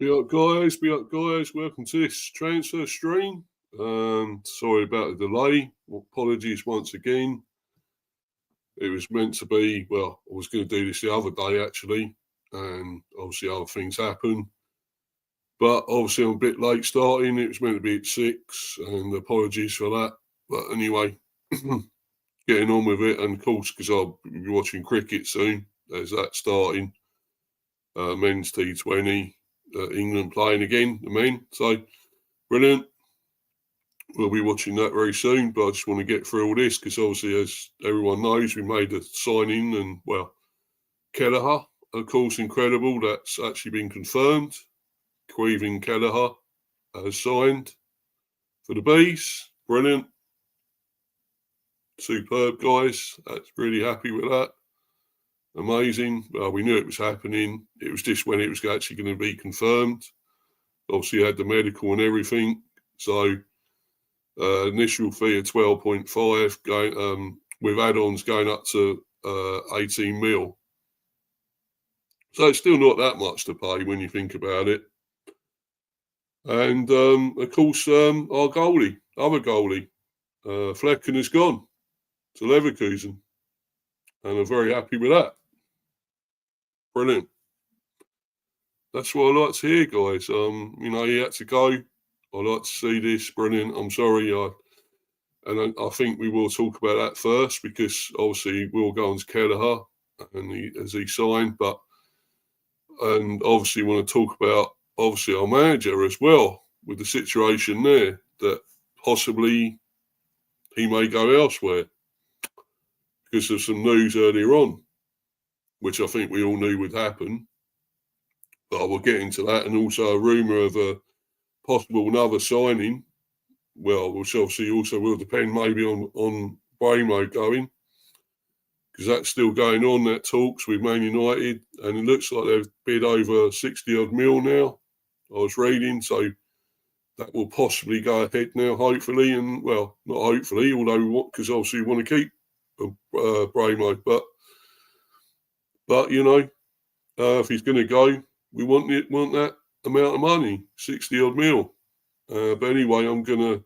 Be up, guys. Welcome to this transfer stream. Sorry about the delay. Apologies once again. It was meant to be, well, I was going to do this the other day actually, and obviously other things happen. But obviously I'm a bit late starting. It was meant to be at 6, and apologies for that. But anyway, getting on with it, and of course, because I'll be watching cricket soon, there's that starting. Men's T20. England playing again, the men. So, brilliant. We'll be watching that very soon, but I just want to get through all this because obviously, as everyone knows, we made a signing and, well, Kelleher, of course, incredible. That's actually been confirmed. Kelleher has signed for the Bees. Brilliant. Superb, guys. That's really happy with that. Amazing. Well, we knew it was happening. It was just when it was actually going to be confirmed. Obviously, had the medical and everything. So, initial fee of 12.5 going with add-ons going up to 18 mil. So it's still not that much to pay when you think about it. And of course, our other goalie, Flekken is gone to Leverkusen, and I'm very happy with that. Brilliant. That's what I like to hear, guys. He had to go. I like to see this. Brilliant. I'm sorry. I think we will talk about that first because obviously we'll go on to Kelleher and as he signed, and obviously want to talk about obviously our manager as well with the situation there that possibly he may go elsewhere because of some news earlier on, which I think we all knew would happen. But I will get into that, and also a rumour of a possible another signing. Well, which obviously also will depend maybe on Bramo going, because that's still going on, that talks with Man United, and it looks like they've bid over 60 odd mil now. I was reading, so that will possibly go ahead now, hopefully, and well, not hopefully, although because obviously we want to keep Bramo, but if he's going to go, we want that amount of money, 60 odd mil. But anyway, I'm going to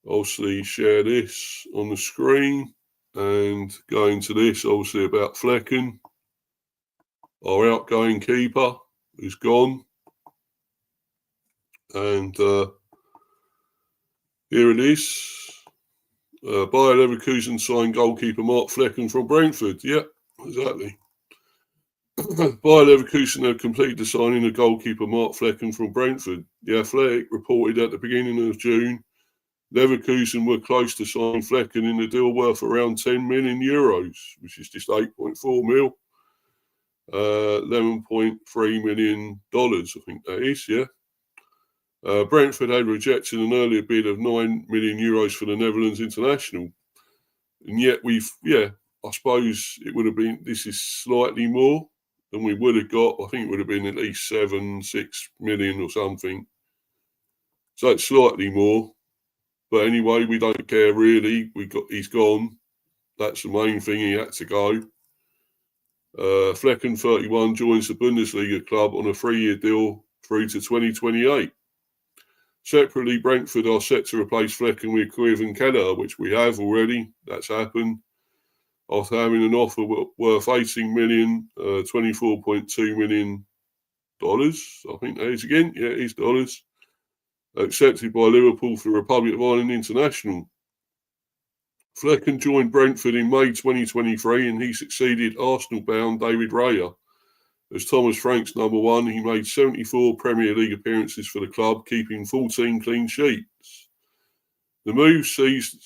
obviously share this on the screen and go into this, obviously, about Flekken, our outgoing keeper, who's gone. And here it is. Bayer Leverkusen signed goalkeeper Mark Flekken from Brentford. Yep, exactly. Bayer Leverkusen have completed the signing of goalkeeper Mark Flekken from Brentford. The Athletic reported at the beginning of June, Leverkusen were close to signing Flekken in a deal worth around 10 million euros, which is just 8.4 mil. $11.3 million, I think that is, yeah. Brentford had rejected an earlier bid of 9 million euros for the Netherlands international. And yet I suppose it would have been, this is slightly more than we would have got. I think it would have been at least 6 million or something. So it's slightly more. But anyway, we don't care really. He's gone. That's the main thing. He had to go. Flekken, 31, joins the Bundesliga club on a 3-year deal through to 2028. Separately, Brentford are set to replace Flekken with Kuhn Kelleher, which we have already. That's happened. After having an offer worth 18 million, $24.2 million. I think that is again. Yeah, it is dollars. Accepted by Liverpool for the Republic of Ireland International. Flekken joined Brentford in May 2023 and he succeeded Arsenal-bound David Raya. As Thomas Frank's number one, he made 74 Premier League appearances for the club, keeping 14 clean sheets. The move sees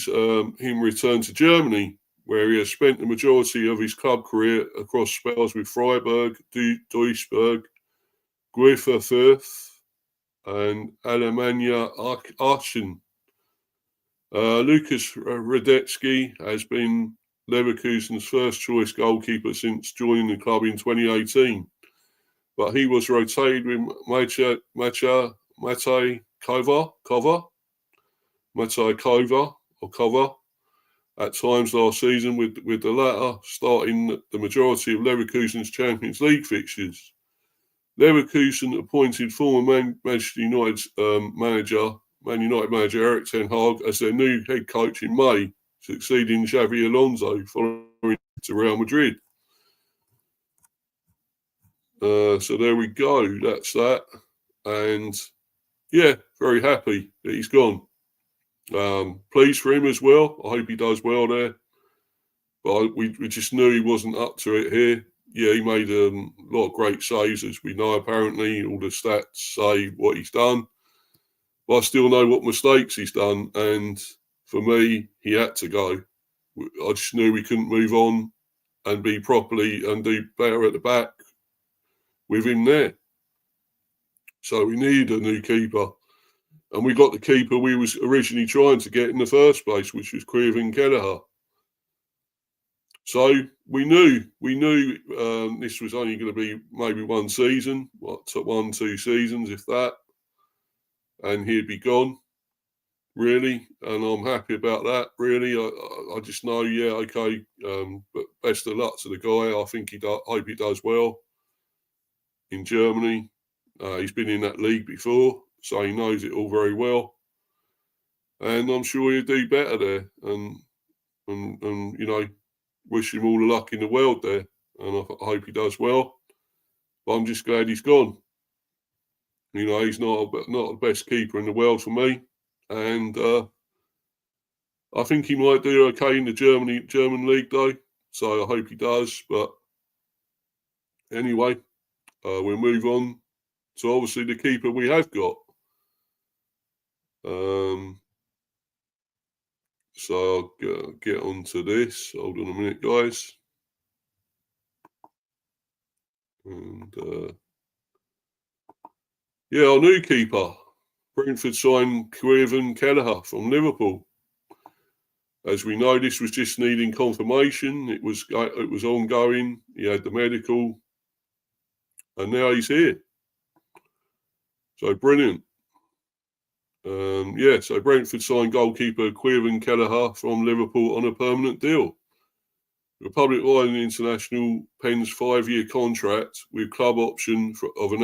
him return to Germany, where he has spent the majority of his club career across spells with Freiburg, Duisburg, Greuther Fürth, and Alemannia Aachen. Lukas Radetzky has been Leverkusen's first choice goalkeeper since joining the club in 2018, but he was rotated with Matej Kova at times last season, with the latter starting the majority of Leverkusen's Champions League fixtures. Leverkusen appointed former Manchester United manager Erik ten Hag as their new head coach in May, succeeding Xabi Alonso following to Real Madrid. So there we go. That's that. And yeah, very happy that he's gone. Pleased for him as well. I hope he does well there. But we just knew he wasn't up to it here. Yeah, he made a lot of great saves, as we know, apparently. All the stats say what he's done. But I still know what mistakes he's done. And for me, he had to go. I just knew we couldn't move on and be properly and do better at the back with him there. So we need a new keeper. And we got the keeper we was originally trying to get in the first place, which was Kelleher. So we knew this was only going to be maybe one season, 1-2 seasons, if that, and he'd be gone, really. And I'm happy about that, really. I just know, yeah, okay. But best of luck to the guy. I think hope he does well in Germany. He's been in that league before, so he knows it all very well. And I'm sure he'll do better there. And you know, wish him all the luck in the world there. And I hope he does well. But I'm just glad he's gone. You know, he's not the best keeper in the world for me. And I think he might do okay in the German league, though. So I hope he does. But anyway, we'll move on to obviously the keeper we have got. So I'll get on to this. Hold on a minute, guys. And yeah, our new keeper. Brentford signed Kelleher from Liverpool. As we know, this was just needing confirmation. It was ongoing. He had the medical, and now he's here. So brilliant. So Brentford signed goalkeeper Kelleher from Liverpool on a permanent deal. Republic of Ireland International pens 5-year contract with club option of an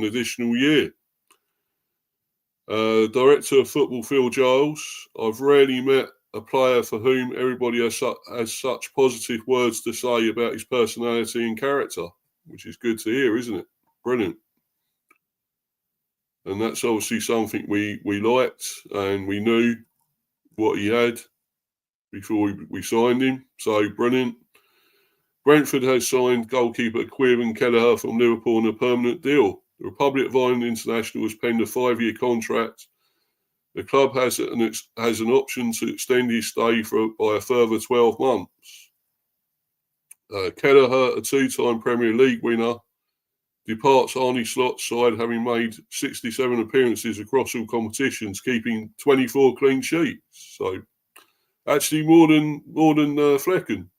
additional year. Director of football Phil Giles. I've rarely met a player for whom everybody has such positive words to say about his personality and character, which is good to hear, isn't it? Brilliant. And that's obviously something we liked, and we knew what he had before we signed him. So brilliant. Brentford has signed goalkeeper Kelleher from Liverpool on a permanent deal. The Republic of Ireland International has penned a 5-year contract. The club has an option to extend his stay by a further 12 months. Kelleher, a 2-time Premier League winner, departs Arne Slot's side, having made 67 appearances across all competitions, keeping 24 clean sheets. So, actually, more than Flekken.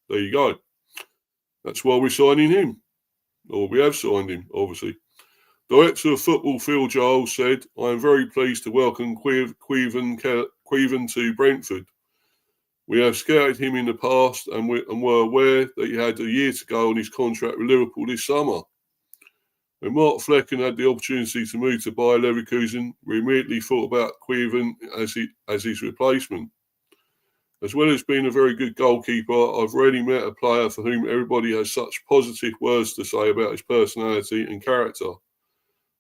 There you go. That's why we're signing him, or we have signed him, obviously. Director of Football Phil Giles said, "I am very pleased to welcome Kuhn to Brentford. We have scouted him in the past and were aware that he had a year to go on his contract with Liverpool this summer. When Mark Flekken had the opportunity to move to Bayer Leverkusen, we immediately thought about Kuhn as his replacement. As well as being a very good goalkeeper, I've rarely met a player for whom everybody has such positive words to say about his personality and character.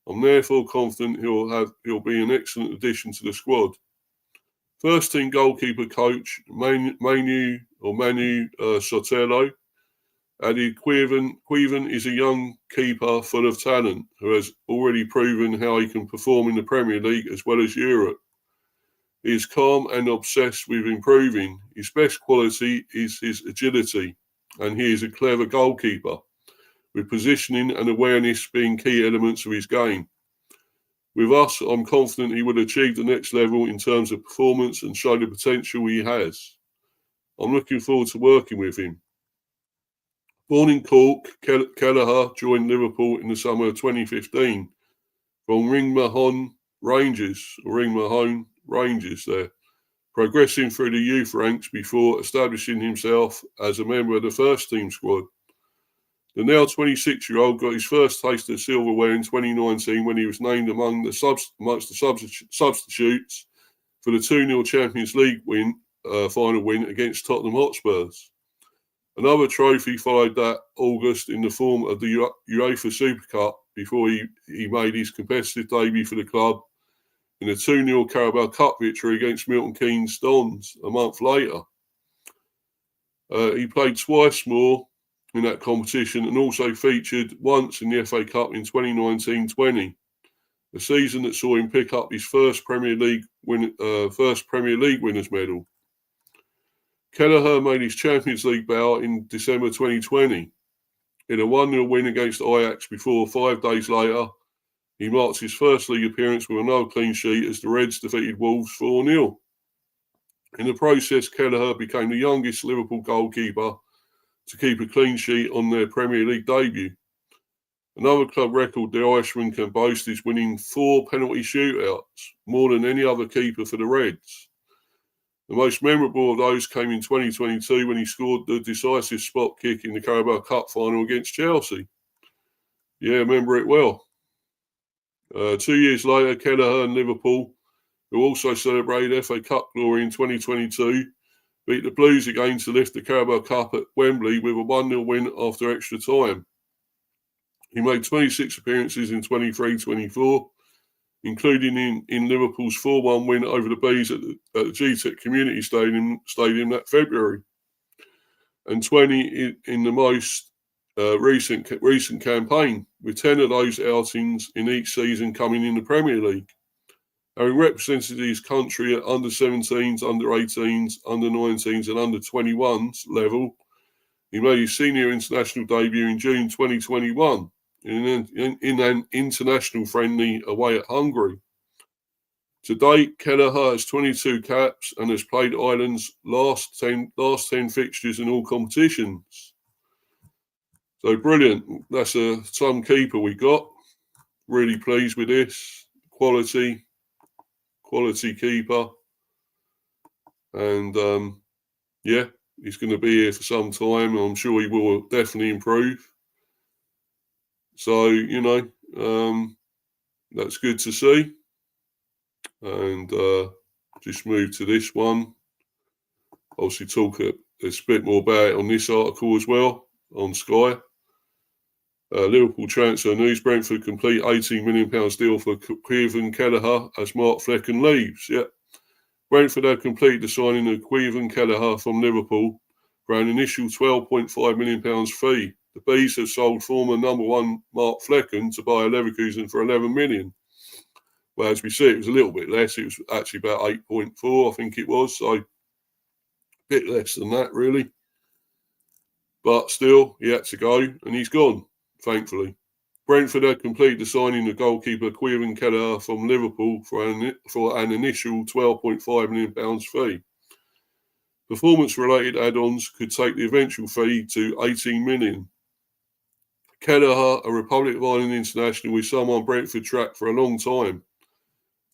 I'm therefore confident he'll be an excellent addition to the squad." First team goalkeeper coach Manu Sotelo added, Kuhn is a young keeper full of talent who has already proven how he can perform in the Premier League as well as Europe. He is calm and obsessed with improving. His best quality is his agility, and he is a clever goalkeeper, with positioning and awareness being key elements of his game. With us, I'm confident he will achieve the next level in terms of performance and show the potential he has. I'm looking forward to working with him. Born in Cork, Kelleher joined Liverpool in the summer of 2015 from Ringmahon Rangers there, progressing through the youth ranks before establishing himself as a member of the first team squad. The now 26-year-old got his first taste of silverware in 2019 when he was named amongst the substitutes for the 2-0 Champions League final win against Tottenham Hotspurs. Another trophy followed that August in the form of the UEFA Super Cup before he made his competitive debut for the club in a 2-0 Carabao Cup victory against Milton Keynes Dons a month later. He played twice more in that competition and also featured once in the FA Cup in 2019-20, a season that saw him pick up his first Premier League winners medal. Kelleher made his Champions League bow in December 2020 in a 1-0 win against Ajax before 5 days later he marked his first league appearance with another clean sheet as the Reds defeated Wolves 4-0. In the process, Kelleher became the youngest Liverpool goalkeeper to keep a clean sheet on their Premier League debut. Another club record the Irishman can boast is winning 4 penalty shootouts, more than any other keeper for the Reds. The most memorable of those came in 2022 when he scored the decisive spot kick in the Carabao Cup final against Chelsea. Yeah, remember it well. 2 years later, Kelleher and Liverpool, who also celebrated FA Cup glory in 2022, beat the Blues again to lift the Carabao Cup at Wembley with a 1-0 win after extra time. He made 26 appearances in 23-24, including in Liverpool's 4-1 win over the Bees at the GTEC Community Stadium that February, and 20 in the most recent campaign, with 10 of those outings in each season coming in the Premier League. Having represented his country at under-17s, under-18s, under-19s and under-21s level, he made his senior international debut in June 2021 in an international friendly away at Hungary. To date, Kelleher has 22 caps and has played Ireland's last 10 fixtures in all competitions. So brilliant. That's some keeper we got. Really pleased with this. Quality keeper. And yeah, he's going to be here for some time. I'm sure he will definitely improve. So, that's good to see. And just move to this one. Obviously talk a bit more about it on this article as well on Sky. Liverpool transfer news. Brentford complete £18 million deal for Kuhn Kelleher as Mark Flekken leaves. Yeah. Brentford have completed the signing of Kuhn Kelleher from Liverpool for an initial £12.5 million fee. The Bees have sold former number 1 Mark Flekken to Bayer Leverkusen for £11 million. Well, as we see, it was a little bit less. It was actually about 8.4, I think it was. So a bit less than that, really. But still, he had to go, and he's gone, thankfully. Brentford had completed the signing of goalkeeper Kuhn Kelleher from Liverpool for an initial £12.5 million fee. Performance-related add-ons could take the eventual fee to £18 million. Kelleher, a Republic of Ireland international, with someone Brentford tracked for a long time.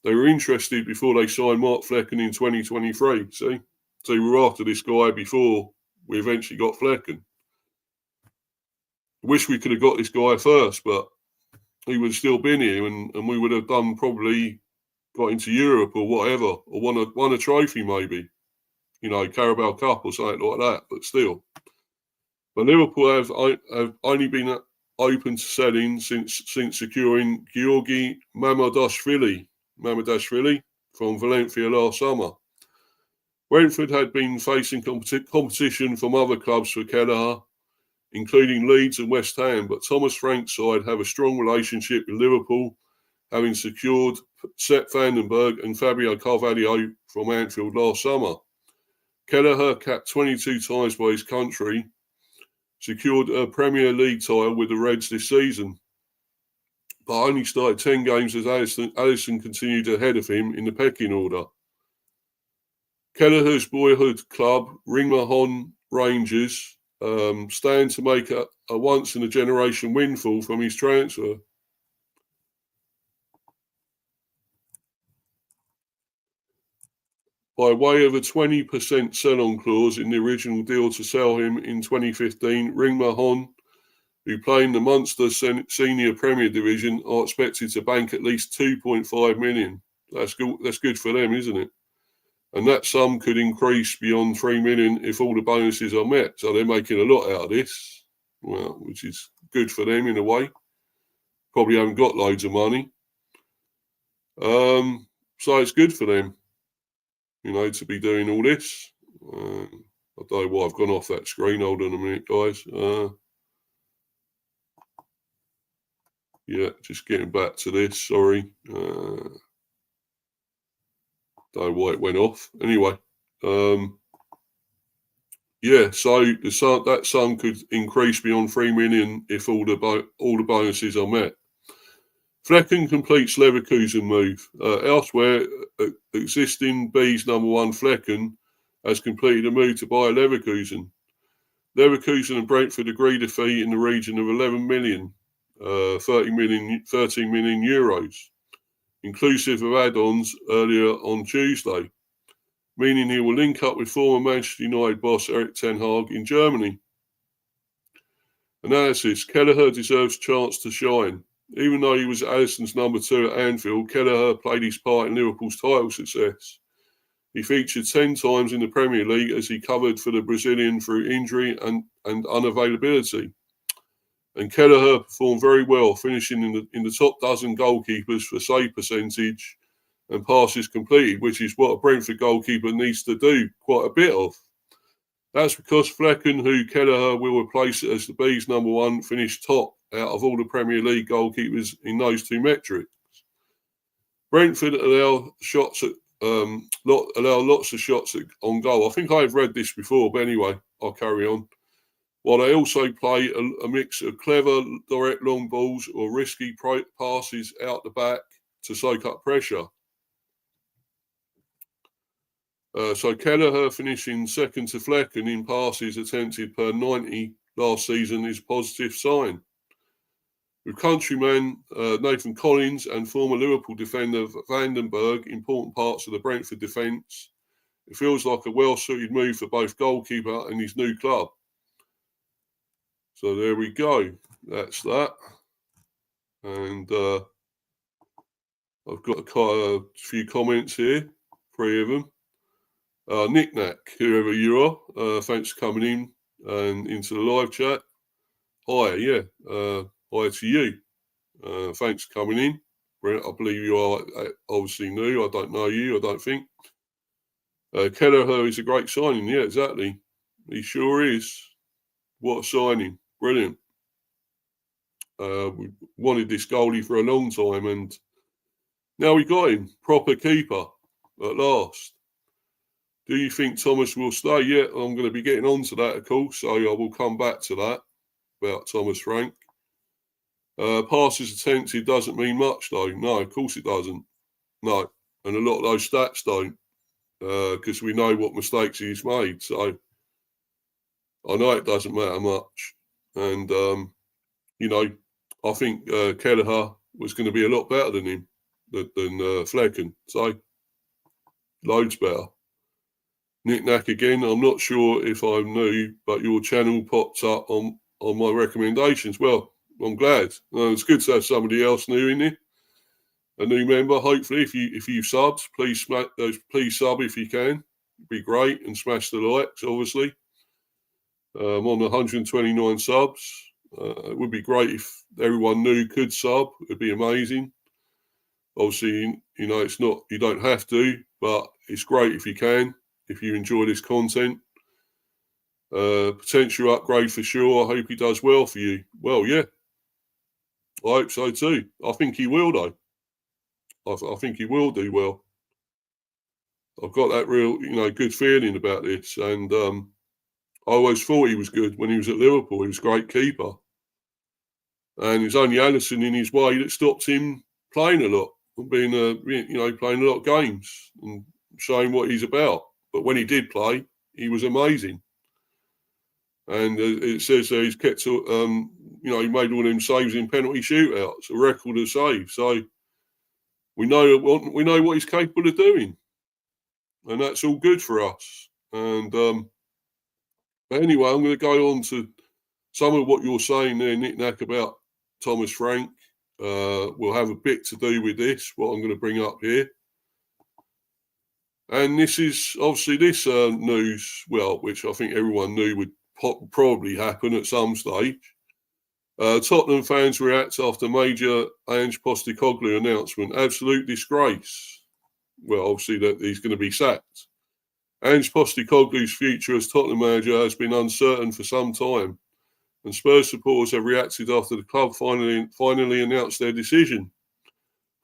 They were interested before they signed Mark Flekken in 2023. See? So we were after this guy before we eventually got Flekken. Wish we could have got this guy first, but he would have still been here and we would have probably got into Europe or whatever, or won a trophy maybe. Carabao Cup or something like that, but still. But Liverpool have only been open to selling since securing Georgi Mamardashvili from Valencia last summer. Brentford had been facing competition from other clubs for Kelleher, including Leeds and West Ham, but Thomas Frank's side have a strong relationship with Liverpool, having secured Sepp Vandenberg and Fabio Carvalho from Anfield last summer. Kelleher, capped 22 times by his country, secured a Premier League title with the Reds this season, but only started 10 games as Alisson continued ahead of him in the pecking order. Kelleher's boyhood club, Ringmahon Rangers, stand to make a once-in-a-generation windfall from his transfer. By way of a 20% sell-on clause in the original deal to sell him in 2015, Ringmahon who play in the Munster Senior Premier Division, are expected to bank at least 2.5 million. That's good for them, isn't it? And that sum could increase beyond 3 million if all the bonuses are met. So they're making a lot out of this, well, which is good for them in a way. Probably haven't got loads of money. So it's good for them, to be doing all this. I don't know why I've gone off that screen. Hold on a minute, guys. Yeah, just getting back to this. Sorry. Don't know why it went off. Anyway, yeah. So that sum could increase beyond 3 million if all the bonuses are met. Flekken completes Leverkusen move. Elsewhere, existing B's number one Flekken has completed a move to buy Leverkusen. Leverkusen and Brentford agreed a fee in the region of 11 million, 13 million euros, inclusive of add-ons earlier on Tuesday, meaning he will link up with former Manchester United boss Erik ten Hag in Germany. Analysis: Kelleher deserves chance to shine. Even though he was Alisson's number 2 at Anfield, Kelleher played his part in Liverpool's title success. He featured 10 times in the Premier League as he covered for the Brazilian through injury and unavailability. And Kelleher performed very well, finishing in the top dozen goalkeepers for save percentage and passes completed, which is what a Brentford goalkeeper needs to do quite a bit of. That's because Flekken, who Kelleher will replace as the B's number one, finished top out of all the Premier League goalkeepers in those two metrics. Brentford allow lots of shots on goal. I think I've read this before, but anyway, I'll carry on. While they also play a mix of clever direct long balls or risky passes out the back to soak up pressure. So Kelleher finishing second to Flekken in passes attempted per 90 last season is a positive sign. With countryman Nathan Collins and former Liverpool defender Vandenberg important parts of the Brentford defence, it feels like a well-suited move for both goalkeeper and his new club. So there we go. That's that. And I've got a few comments here, 3 of them. Knick-knack, whoever you are, thanks for coming in and into the live chat. Hi, yeah, hi to you. Thanks for coming in. I believe you are obviously new. I don't know you, I don't think. Kelleher is a great signing. Yeah, exactly. He sure is. What a signing. Brilliant. We wanted this goalie for a long time and now we got him. Proper keeper at last. Do you think Thomas will stay? Yeah, I'm going to be getting on to that, of course, so I will come back to that about Thomas Frank. Passes attempted doesn't mean much, though. No, of course it doesn't. No, and a lot of those stats don't, because we know what mistakes he's made. So I know it doesn't matter much. And, I think Kelleher was going to be a lot better than him, than Flekken. So, loads better. Knick-knack again. I'm not sure if I'm new, but your channel pops up on my recommendations. Well, I'm glad. It's good to have somebody else new in there, a new member. Hopefully, if you subbed, please sub if you can. It'd be great, and smash the likes. Obviously, I'm on 129 subs. It would be great if everyone new could sub. It'd be amazing. Obviously, it's not. You don't have to, but it's great if you can. If you enjoy this content, potential upgrade for sure. I hope he does well for you. Well, yeah, I hope so too. I think he will, though. I think he will do well. I've got that real, good feeling about this, and I always thought he was good when he was at Liverpool. He was a great keeper, and it was only Alisson in his way that stopped him playing a lot, being playing a lot of games and showing what he's about. But when he did play, he was amazing. And it says he's kept, he made all them saves in penalty shootouts, a record of saves. So we know what he's capable of doing, and that's all good for us. And but anyway, I'm going to go on to some of what you're saying there, Nick Nack, about Thomas Frank will have a bit to do with this, what I'm going to bring up here. And this is obviously this news, well, which I think everyone knew would probably happen at some stage. Tottenham fans react after major Ange Postecoglou announcement. Absolute disgrace. Well, obviously that he's going to be sacked. Ange Postecoglou's future as Tottenham manager has been uncertain for some time, and Spurs supporters have reacted after the club finally announced their decision.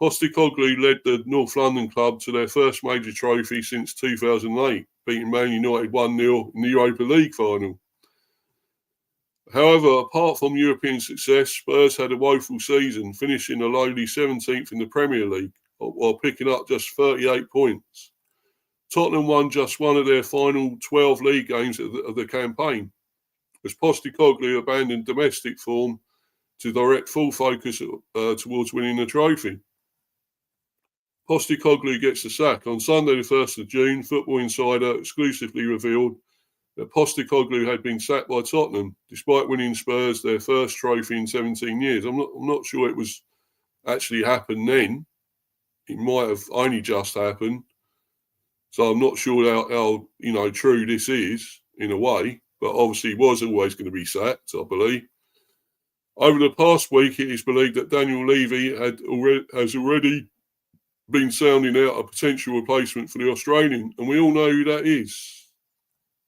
Postecoglou led the North London club to their first major trophy since 2008, beating Man United 1-0 in the Europa League final. However, apart from European success, Spurs had a woeful season, finishing a lowly 17th in the Premier League, while picking up just 38 points. Tottenham won just one of their final 12 league games of the campaign, as Postecoglou abandoned domestic form to direct full focus towards winning the trophy. Postecoglou gets the sack. On Sunday the 1st of June, Football Insider exclusively revealed that Postecoglou had been sacked by Tottenham, despite winning Spurs their first trophy in 17 years. I'm not sure it was actually happened then. It might have only just happened. So I'm not sure how true this is, in a way, but obviously he was always going to be sacked, I believe. Over the past week, it is believed that Daniel Levy has already been sounding out a potential replacement for the Australian, and we all know who that is.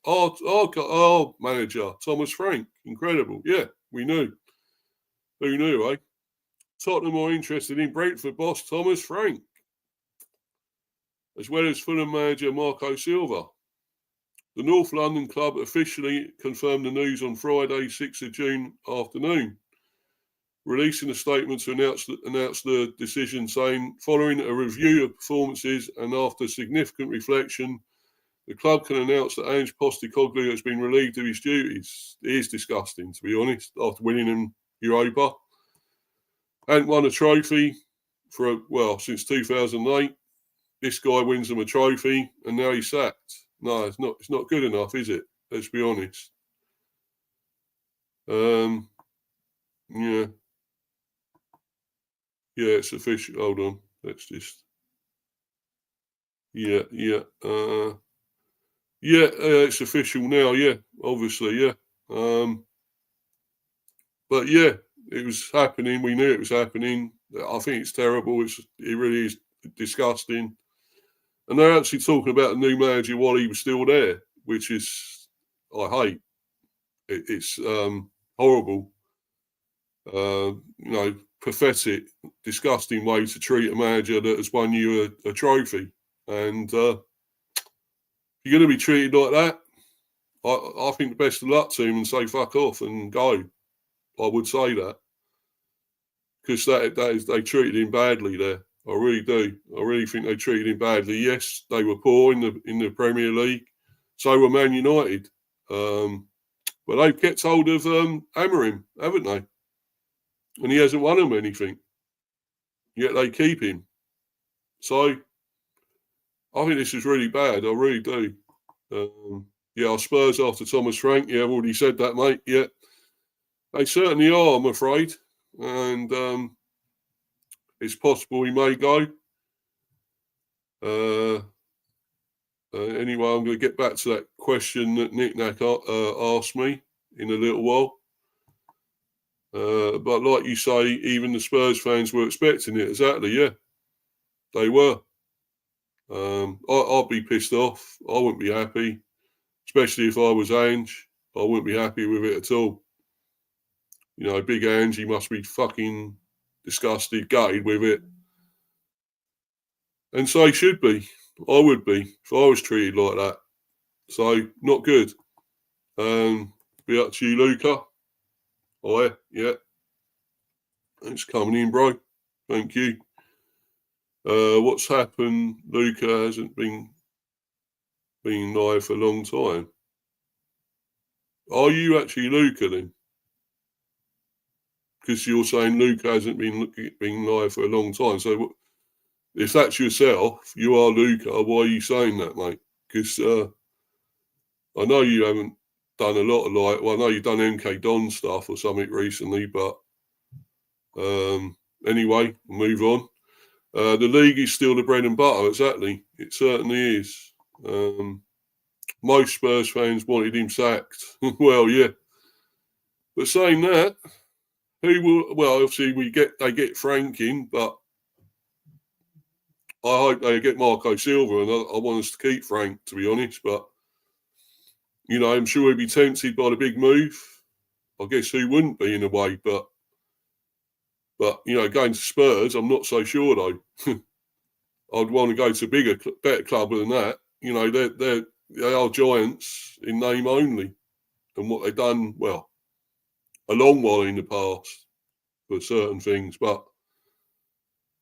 Our manager, Thomas Frank. Incredible. Yeah, we knew. Who knew, eh? Tottenham are interested in Brentford boss Thomas Frank, as well as Fulham manager Marco Silva. The North London club officially confirmed the news on Friday, 6th of June afternoon, releasing a statement to announce the decision, saying, following a review of performances and after significant reflection, the club can announce that Ange Postecoglou has been relieved of his duties. It is disgusting, to be honest, after winning in Europa. Hadn't won a trophy since 2008. This guy wins them a trophy, and now he's sacked. No, it's not good enough, is it? Let's be honest. Yeah, it's official. Hold on, let's just. It's official now. Yeah, obviously, yeah. But yeah, it was happening. We knew it was happening. I think it's terrible. It really is disgusting. And they're actually talking about a new manager while he was still there, which is, I hate. It's horrible. Pathetic, disgusting way to treat a manager that has won you a trophy. And you're going to be treated like that. I think the best of luck to him and say fuck off and go. I would say that. Because they treated him badly there. I really do. I really think they treated him badly. Yes, they were poor in the Premier League. So were Man United. But they've kept hold of Amorim, haven't they? And he hasn't won them anything. Yet they keep him. So I think this is really bad. I really do. Our Spurs after Thomas Frank. Yeah, I've already said that, mate. Yeah. They certainly are, I'm afraid. And it's possible he may go. Anyway, I'm going to get back to that question that Nick Nack asked me in a little while. But like you say, even the Spurs fans were expecting it. Exactly, yeah. They were. I'd be pissed off. I wouldn't be happy. Especially if I was Ange. I wouldn't be happy with it at all. Big Ange, he must be fucking disgusted, gutted with it. And so he should be. I would be if I was treated like that. So, not good. Be up to you, Luca. Oh, yeah. Thanks for coming in, bro. Thank you. What's happened? Luca hasn't been live for a long time. Are you actually Luca then? Because you're saying Luca hasn't been live for a long time. So if that's yourself, you are Luca. Why are you saying that, mate? Because I know you haven't done a lot of I know you've done MK Don stuff or something recently, but anyway, move on. The league is still the bread and butter, exactly. It certainly is. Most Spurs fans wanted him sacked. Well, yeah. But saying that, obviously they get Frank in, but I hope they get Marco Silva, and I want us to keep Frank, to be honest. But, I'm sure he'd be tempted by the big move. I guess who wouldn't be in a way, but going to Spurs, I'm not so sure though. I'd want to go to a better club than that. They are giants in name only, and what they've done, well, a long while in the past for certain things. But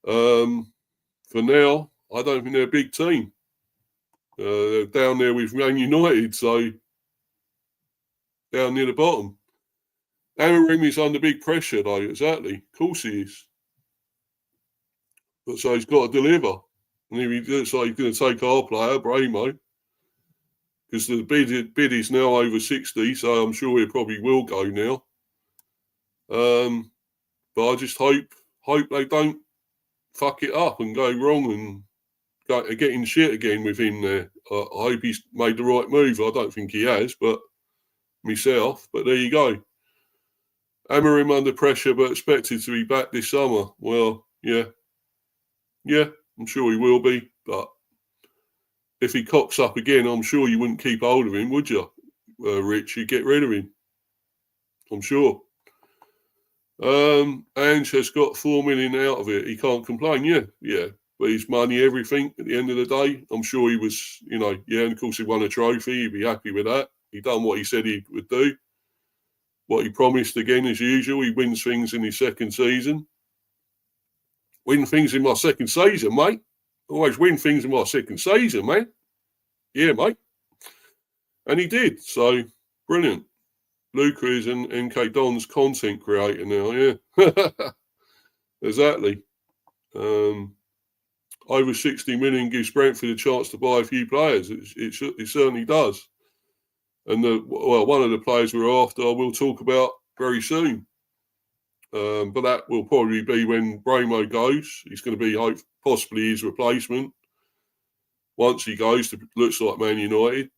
for now, I don't think they're a big team. They're down there with Man United, so down near the bottom. Amorim is under big pressure, though, exactly. Of course he is. But so he's got to deliver. And if he looks like he's going to take our player, Bramo, because the bid is now over 60, so I'm sure he probably will go now. But I just hope they don't fuck it up and go wrong and get in shit again with him there. I hope he's made the right move. I don't think he has, but myself. But there you go. Amorim under pressure, but expected to be back this summer. Well, yeah, I'm sure he will be. But if he cocks up again, I'm sure you wouldn't keep hold of him, would you, Rich? You'd get rid of him. I'm sure. Ange has got 4 million out of it. He can't complain. Yeah. But his money, everything, at the end of the day, I'm sure he was, and of course he won a trophy. He'd be happy with that. He done what he said he would do. What he promised again, as usual. He wins things in his second season. Win things in my second season, mate. Always win things in my second season, mate. Yeah, mate. And he did. So, brilliant. Luca is an NK Don's content creator now, yeah. Exactly. Over 60 million gives Brentford a chance to buy a few players. It certainly does. And one of the players we're after, we'll talk about very soon. But that will probably be when Bramo goes. He's going to be possibly his replacement. Once he goes, looks like Man United.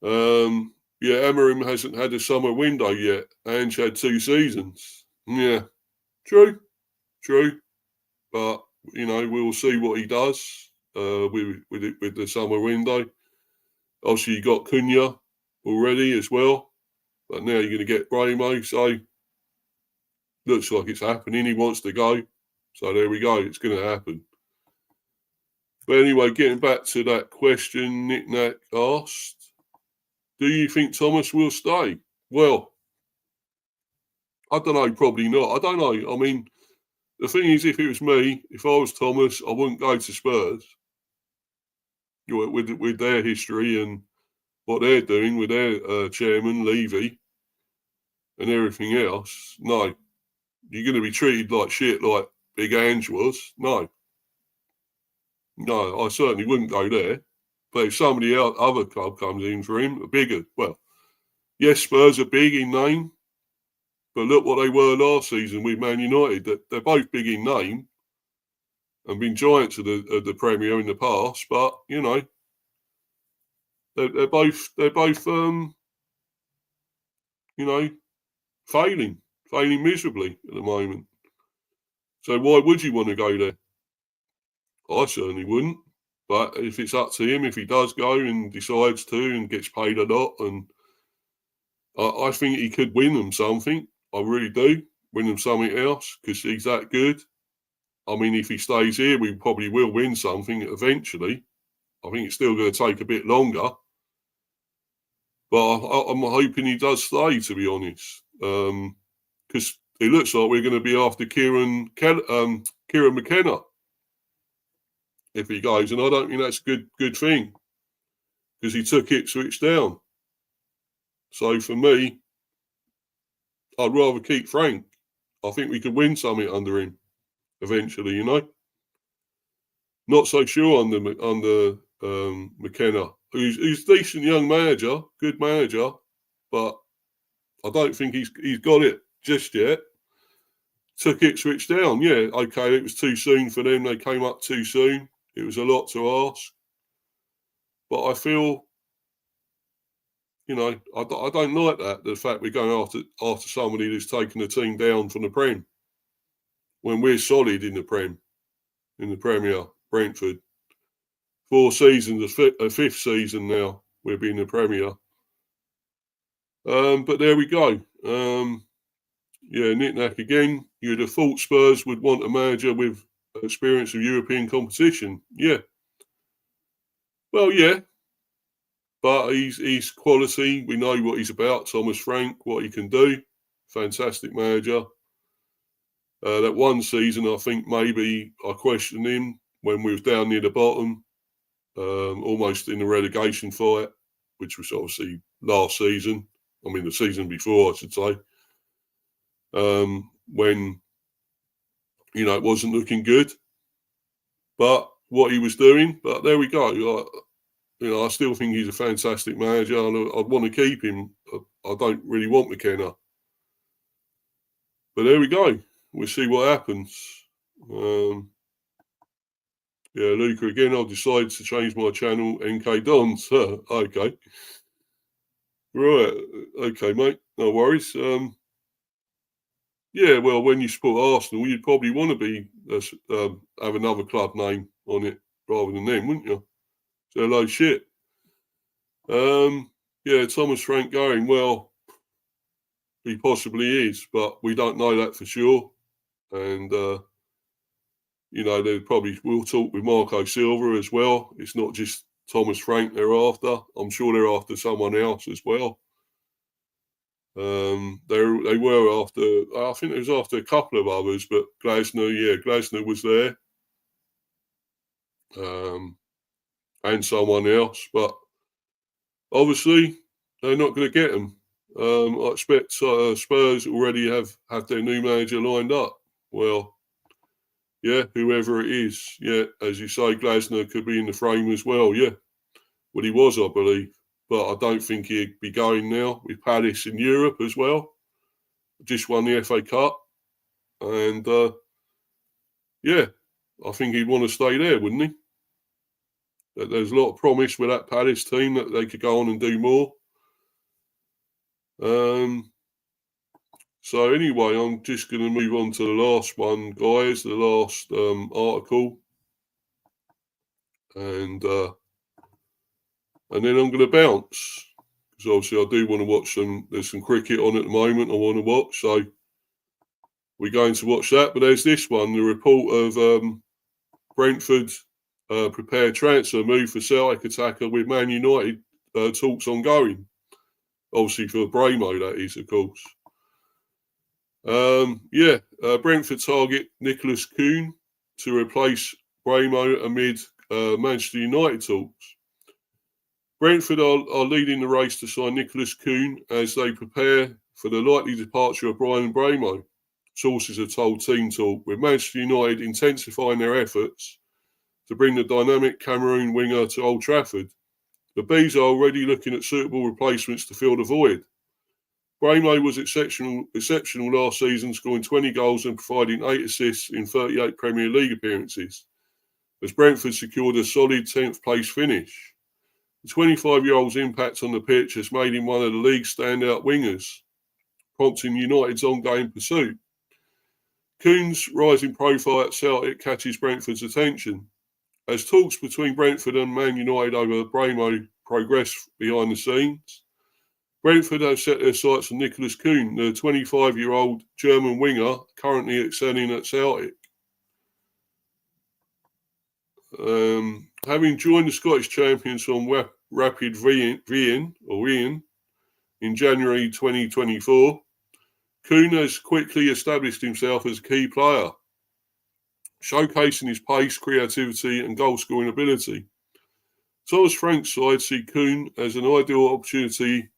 Amorim hasn't had a summer window yet. Ange had 2 seasons. Yeah, true. But, we'll see what he does with the summer window. Obviously, you got Kuhn already as well. But now you're going to get Bramo. So, looks like it's happening. He wants to go. So, there we go. It's going to happen. But anyway, getting back to that question Nick Nack asked, do you think Thomas will stay? Well, I don't know, probably not. I don't know. I mean, the thing is, if it was me, if I was Thomas, I wouldn't go to Spurs. With their history and what they're doing with their chairman, Levy, and everything else. No. You're going to be treated like shit like Big Ange was. No, I certainly wouldn't go there. But if somebody else, other club comes in for him, yes, Spurs are big in name, but look what they were last season with Man United. They're both big in name and been giants of the Premier in the past, but they're both failing miserably at the moment. So why would you want to go there? I certainly wouldn't. But if it's up to him, if he does go and decides to and gets paid a lot, and I think he could win them something. I really do. Win them something else because he's that good. I mean, if he stays here, we probably will win something eventually. I think it's still going to take a bit longer. But I'm hoping he does stay, to be honest. Because it looks like we're going to be after Kieran McKenna if he goes. And I don't think that's a good thing because he took Ipswich down. So for me, I'd rather keep Frank. I think we could win something under him eventually, Not so sure under McKenna, who's a decent young manager, good manager, but I don't think he's got it just yet. Took Ipswich down. Yeah, okay, it was too soon for them. They came up too soon. It was a lot to ask. But I feel, I don't like that, the fact we're going after somebody who's taken the team down from the Prem when we're solid in the Premier, Brentford. 4 seasons, a fifth season now, we've been the Premier. But there we go. Knick-knack again. You'd have thought Spurs would want a manager with experience of European competition. Yeah. Well, yeah. But he's quality. We know what he's about. Thomas Frank, what he can do. Fantastic manager. That one season, I think maybe I questioned him when we was down near the bottom, almost in the relegation fight, which was obviously last season. I mean, the season before, I should say. When, it wasn't looking good. But what he was doing, but there we go. I still think he's a fantastic manager, and I'd want to keep him. I don't really want McKenna. But there we go. We'll see what happens. Luca again. I've decided to change my channel, NK Dons. Okay. Right. Okay, mate. No worries. Well, when you support Arsenal, you'd probably want to have another club name on it rather than them, wouldn't you? So low shit. Thomas Frank going, well, he possibly is, but we don't know that for sure. And, they probably will talk with Marco Silva as well. It's not just Thomas Frank they're after. I'm sure they're after someone else as well. They were after, I think it was after a couple of others, but Glasner was there. And someone else, but obviously they're not going to get them. I expect Spurs already have their new manager lined up. Well, whoever it is, as you say, Glasner could be in the frame as well. Well, he was, I believe, but I don't think he'd be going now with Palace in Europe as well. Just won the FA Cup, and I think he'd want to stay there, wouldn't he? There's a lot of promise with that Palace team that they could go on and do more. So anyway, I'm just going to move on to the last one, guys, the last article. And then I'm going to bounce, because obviously I do want to watch there's some cricket on at the moment I want to watch, so we're going to watch that. But there's this one, the report of Brentford prepared transfer move for Celtic attacker with Man United talks ongoing. Obviously for Bramo, that is, of course. Brentford target Nicholas Kuhn to replace Bramo amid Manchester United talks. Brentford are leading the race to sign Nicholas Kuhn as they prepare for the likely departure of Brian Bramo. Sources have told Team Talk, with Manchester United intensifying their efforts to bring the dynamic Cameroon winger to Old Trafford. The Bees are already looking at suitable replacements to fill the void. Bramo was exceptional last season, scoring 20 goals and providing 8 assists in 38 Premier League appearances, as Brentford secured a solid 10th place finish. The 25-year-old's impact on the pitch has made him one of the league's standout wingers, prompting United's ongoing pursuit. Kuhn's rising profile at Celtic catches Brentford's attention. As talks between Brentford and Man United over Bramo progress behind the scenes, Brentford have set their sights on Nicholas Kuhn, the 25-year-old German winger currently excelling at Celtic. Having joined the Scottish champions from Rapid Wien in January 2024, Kuhn has quickly established himself as a key player, showcasing his pace, creativity and goal-scoring ability. Thomas Frank's side see Kuhn as an ideal candidate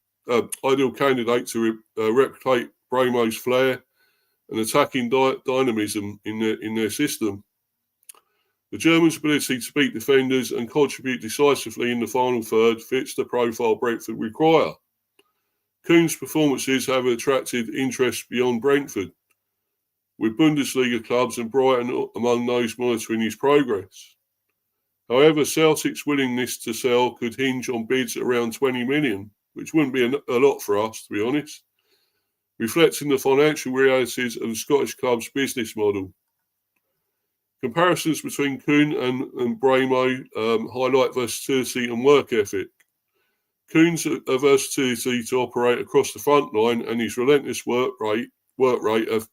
to replicate Bramo's flair and attacking dynamism in their system. The Germans' ability to beat defenders and contribute decisively in the final third fits the profile Brentford require. Kuhn's performances have attracted interest beyond Brentford, with Bundesliga clubs and Brighton among those monitoring his progress. However, Celtic's willingness to sell could hinge on bids around 20 million, which wouldn't be a lot for us, to be honest, reflecting the financial realities of the Scottish club's business model. Comparisons between Kuhn and Bramo highlight versatility and work ethic. Kuhn's versatility to operate across the front line and his relentless work rate have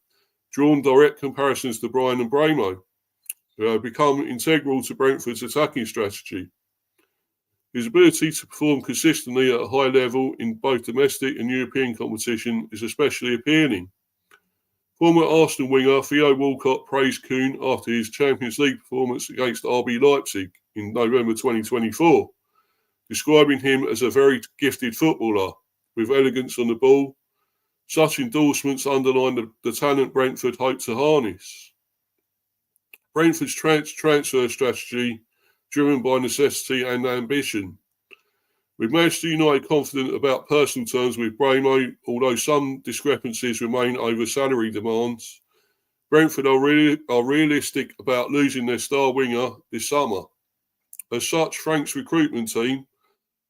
drawn direct comparisons to Brian and Bramo, who have become integral to Brentford's attacking strategy. His ability to perform consistently at a high level in both domestic and European competition is especially appealing. Former Arsenal winger Theo Walcott praised Kuhn after his Champions League performance against RB Leipzig in November 2024, describing him as a very gifted footballer with elegance on the ball. Such endorsements underline the talent Brentford hope to harness. Brentford's transfer strategy, driven by necessity and ambition. With Manchester United confident about personal terms with Bramo, although some discrepancies remain over salary demands, Brentford are realistic about losing their star winger this summer. As such, Frank's recruitment team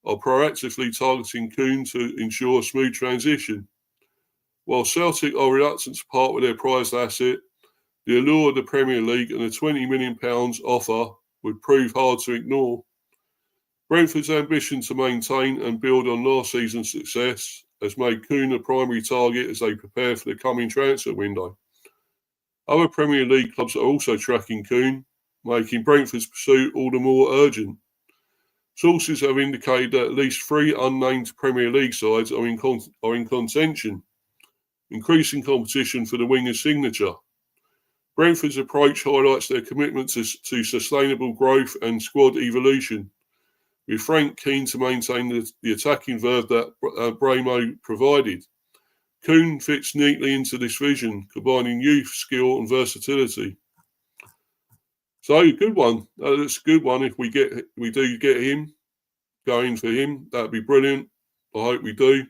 are proactively targeting Kuhn to ensure a smooth transition. While Celtic are reluctant to part with their prized asset, the allure of the Premier League and the £20 million offer would prove hard to ignore. Brentford's ambition to maintain and build on last season's success has made Kuhn a primary target as they prepare for the coming transfer window. Other Premier League clubs are also tracking Kuhn, making Brentford's pursuit all the more urgent. Sources have indicated that at least 3 unnamed Premier League sides are in contention, increasing competition for the winger's signature. Brentford's approach highlights their commitment to sustainable growth and squad evolution, with Frank keen to maintain the attacking verve that Bramo provided. Kuhn fits neatly into this vision, combining youth, skill and versatility. So, good one. That's a good one. If we do get him, going for him, that'd be brilliant. I hope we do.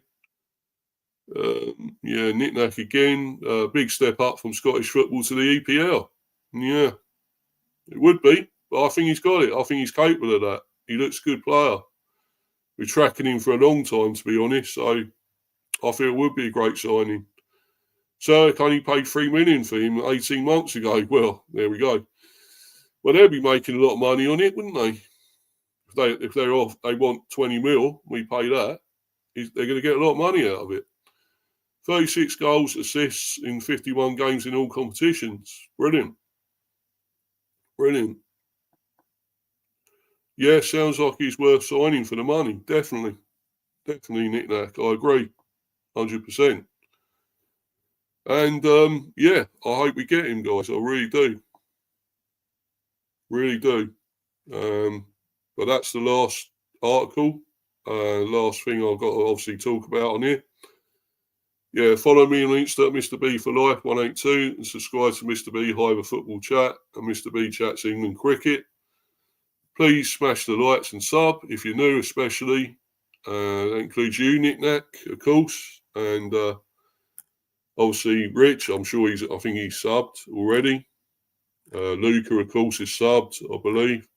Knick-knack again. Big step up from Scottish football to the EPL. Yeah, it would be. But I think he's got it. I think he's capable of that. He looks a good player. We're tracking him for a long time, to be honest. So I feel it would be a great signing. Celtic only paid $3 million for him 18 months ago. Well, there we go. Well, they'll be making a lot of money on it, wouldn't they? If they want 20 mil, we pay that. They're going to get a lot of money out of it. 36 goals, assists in 51 games in all competitions. Brilliant. Brilliant. Yeah, sounds like he's worth signing for the money. Definitely. Definitely, knick-knack. I agree. 100%. And, I hope we get him, guys. I really do. Really do. But that's the last article. Last thing I've got to obviously talk about on here. Yeah, follow me on Insta, Mr. B for Life 182, and subscribe to Mr. B Hive Football Chat and Mr. B Chats England Cricket. Please smash the likes and sub if you're new, especially. That includes you, Knick-knack, of course, and obviously Rich. I think he's subbed already. Luca, of course, is subbed, I believe,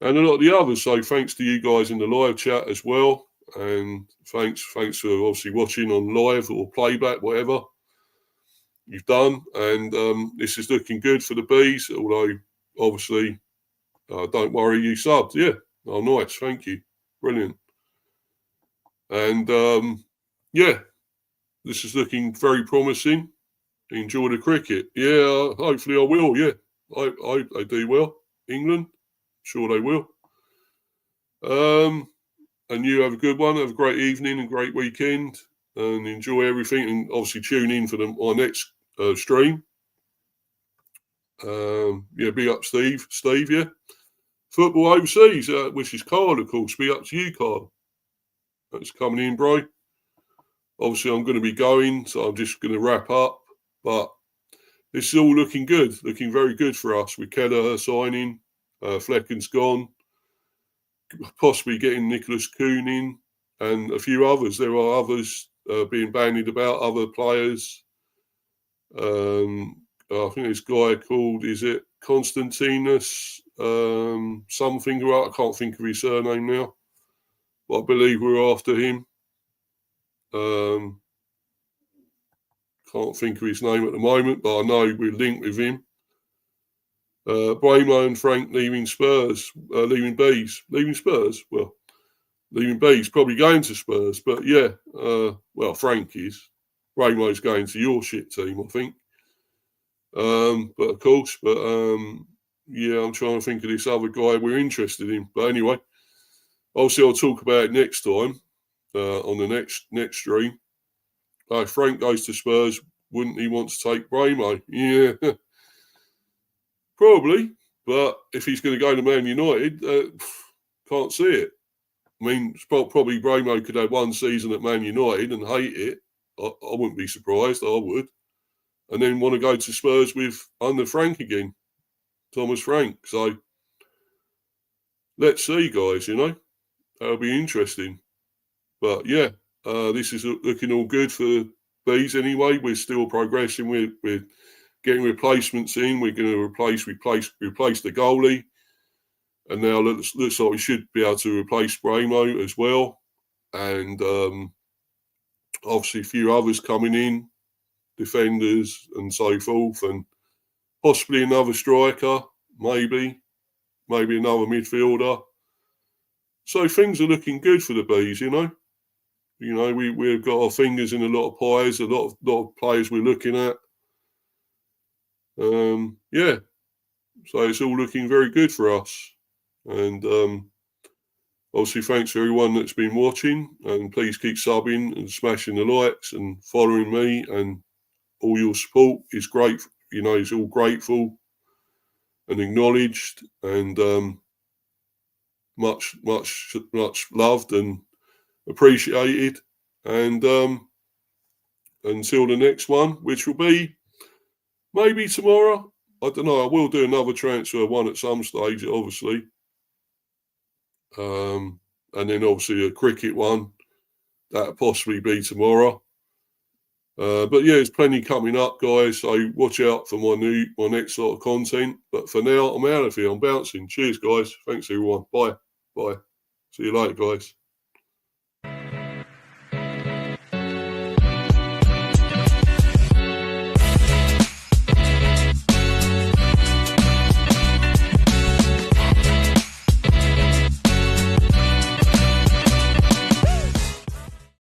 and a lot of the others. So thanks to you guys in the live chat as well, and thanks for obviously watching on live or playback, whatever you've done. And this is looking good for the Bees, although obviously. Don't worry, you subbed. Yeah. Oh, nice. Thank you. Brilliant. And, this is looking very promising. Enjoy the cricket. Yeah, hopefully I will. Yeah. I hope they do well. England. Sure they will. And you have a good one. Have a great evening and great weekend. And enjoy everything. And obviously tune in for our next stream. Big up Steve, yeah. Football overseas, which is Carl, of course. Big up to you, Carl. That's coming in, bro. Obviously, I'm going to be going, so I'm just going to wrap up. But this is all looking good, looking very good for us. With Kelleher signing, Flekken's gone, possibly getting Nicholas Kuhn in. and a few others. There are others being bandied about, other players. I think this guy called, is it Constantinos something? I can't think of his surname now, but I believe we're after him. Can't think of his name at the moment, but I know we're linked with him. Bramo and Frank leaving Spurs, leaving Bees, leaving Spurs. Well, leaving Bees, probably going to Spurs, but yeah. Well, Frank is. Bramo's going to your shit team, I think. But of course, yeah, I'm trying to think of this other guy we're interested in. But anyway, obviously I'll talk about it next time on the next stream. If Frank goes to Spurs, wouldn't he want to take Bramo? Yeah, probably. But if he's going to go to Man United, can't see it. I mean, probably Bramo could have one season at Man United and hate it. I wouldn't be surprised. I would. And then want to go to Spurs with under Frank again, Thomas Frank. So let's see, guys, that'll be interesting. But yeah, this is looking all good for Bees anyway. We're still progressing. We're getting replacements in. We're going to replace the goalie. And now looks like we should be able to replace Bramo as well. And obviously a few others coming in, defenders and so forth, and possibly another striker, maybe another midfielder. So things are looking good for the Bees, we've got our fingers in a lot of pies, a lot of players we're looking at. Yeah, so it's all looking very good for us. And obviously, thanks to everyone that's been watching, and please keep subbing and smashing the likes and following me, and all your support is great. It's all grateful and acknowledged, and much loved and appreciated. And until the next one, which will be maybe tomorrow. I don't know. I will do another transfer one at some stage, obviously. And then obviously a cricket one. That'll possibly be tomorrow. But yeah, there's plenty coming up, guys. So watch out for my next sort of content. But for now, I'm out of here. I'm bouncing. Cheers, guys. Thanks, everyone. Bye. See you later, guys.